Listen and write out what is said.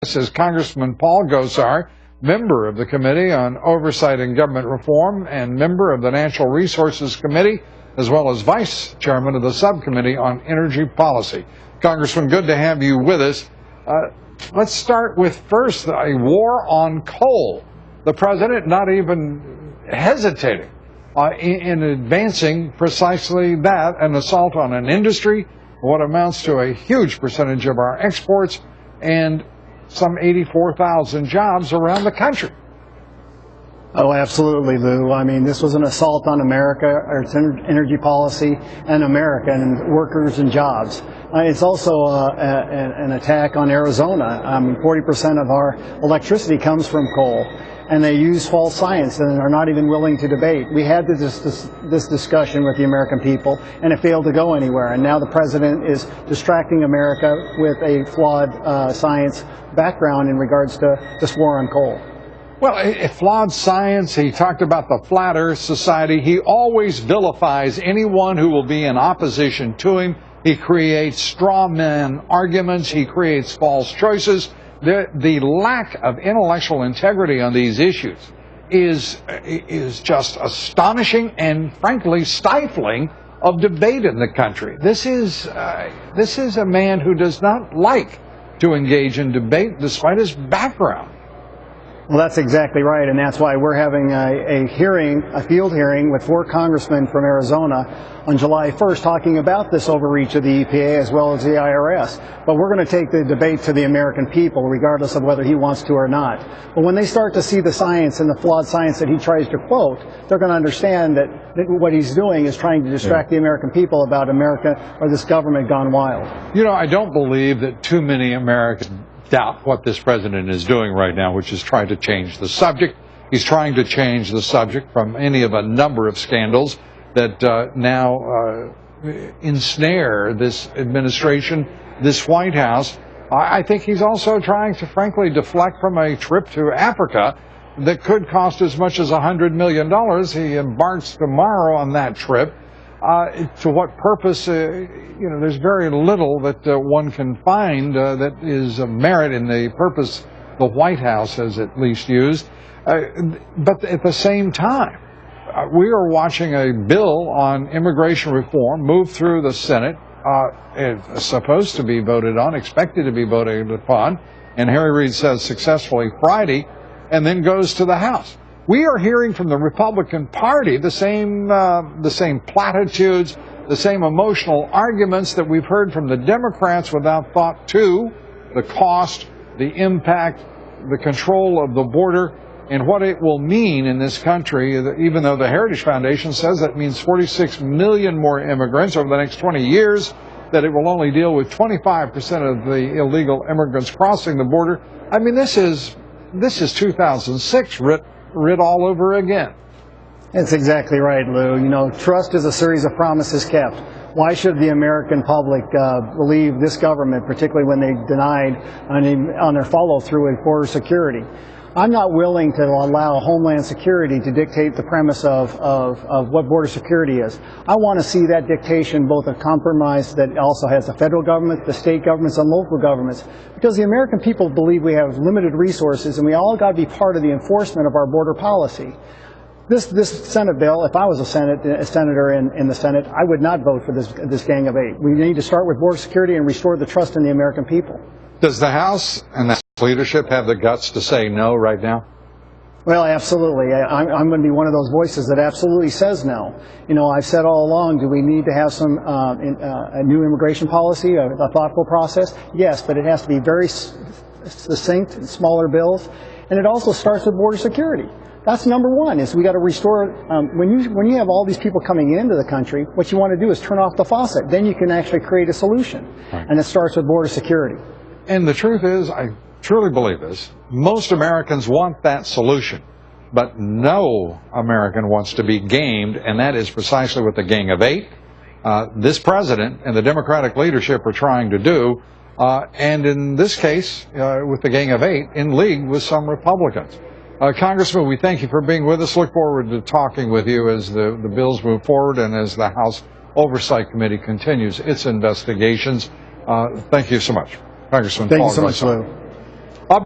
This is Congressman Paul Gosar, member of the Committee on Oversight and Government Reform and member of the Natural Resources Committee, as well as Vice Chairman of the Subcommittee on Energy Policy. Congressman, good to have you with us. Let's start with first a war on coal. The President not even hesitating in advancing precisely that, an assault on an industry, what amounts to a huge percentage of our exports, and some 84,000 jobs around the country. Oh, absolutely, Lou. I mean, this was an assault on America, or its energy policy, and America, and workers and jobs. It's also an attack on Arizona. 40% of our electricity comes from coal, and they use false science and are not even willing to debate. We had this discussion with the American people, and it failed to go anywhere. And now the President is distracting America with a flawed science background in regards to this war on coal. Well, a flawed science. He talked about the Flat Earth Society. He always vilifies anyone who will be in opposition to him. He creates straw man arguments. He creates false choices. The lack of intellectual integrity on these issues is just astonishing and, frankly, stifling of debate in the country. This is a man who does not like to engage in debate despite his background. Well, that's exactly right, and that's why we're having a field hearing with 4 congressmen from Arizona on July 1st talking about this overreach of the EPA as well as the IRS. But we're going to take the debate to the American people, regardless of whether he wants to or not. But when they start to see the science and the flawed science that he tries to quote, they're going to understand that what he's doing is trying to distract the American people about America or this government gone wild. You know, I don't believe that too many Americans doubt what this president is doing right now, which is trying to change the subject. He's trying to change the subject from any of a number of scandals that now ensnare this administration, this White House. I think he's also trying to, frankly, deflect from a trip to Africa that could cost as much as $100 million. He embarks tomorrow on that trip. To what purpose? There's very little that one can find that is of merit in the purpose the White House has at least used. But at the same time, we are watching a bill on immigration reform move through the Senate. It's supposed to be voted on, expected to be voted upon, and Harry Reid says successfully Friday, and then goes to the House. We are hearing from the Republican Party the same platitudes, the same emotional arguments that we've heard from the Democrats without thought to the cost, the impact, the control of the border, and what it will mean in this country, even though the Heritage Foundation says that means 46 million more immigrants over the next 20 years, that it will only deal with 25% of the illegal immigrants crossing the border. I mean, this is 2006 writ all over again. That's exactly right, Lou. Trust is a series of promises kept. Why should the American public believe this government, particularly when they denied on their follow-through with border security? I'm not willing to allow Homeland Security to dictate the premise of what border security is. I want to see that dictation both a compromise that also has the federal government, the state governments, and local governments, because the American people believe we have limited resources and we all got to be part of the enforcement of our border policy. This Senate bill, if I was a senator in the Senate, I would not vote for this Gang of 8. We need to start with border security and restore the trust in the American people. Does the House and the leadership have the guts to say no right now? Well, absolutely. I'm going to be one of those voices that absolutely says no. I've said all along, do we need to have a new immigration policy, a thoughtful process? Yes, but it has to be very succinct and smaller bills. And it also starts with border security. That's number one, is we got to restore, when you have all these people coming into the country, what you want to do is turn off the faucet. Then you can actually create a solution. Right. And it starts with border security. And the truth is, I truly believe this, most Americans want that solution, but no American wants to be gamed, and that is precisely what the Gang of 8, this president and the Democratic leadership are trying to do, and in this case, with the Gang of 8, in league with some Republicans. Congressman, we thank you for being with us. Look forward to talking with you as the bills move forward and as the House Oversight Committee continues its investigations. Thank you so much. Congressman Paul Gosar. Thank you so much, Lou.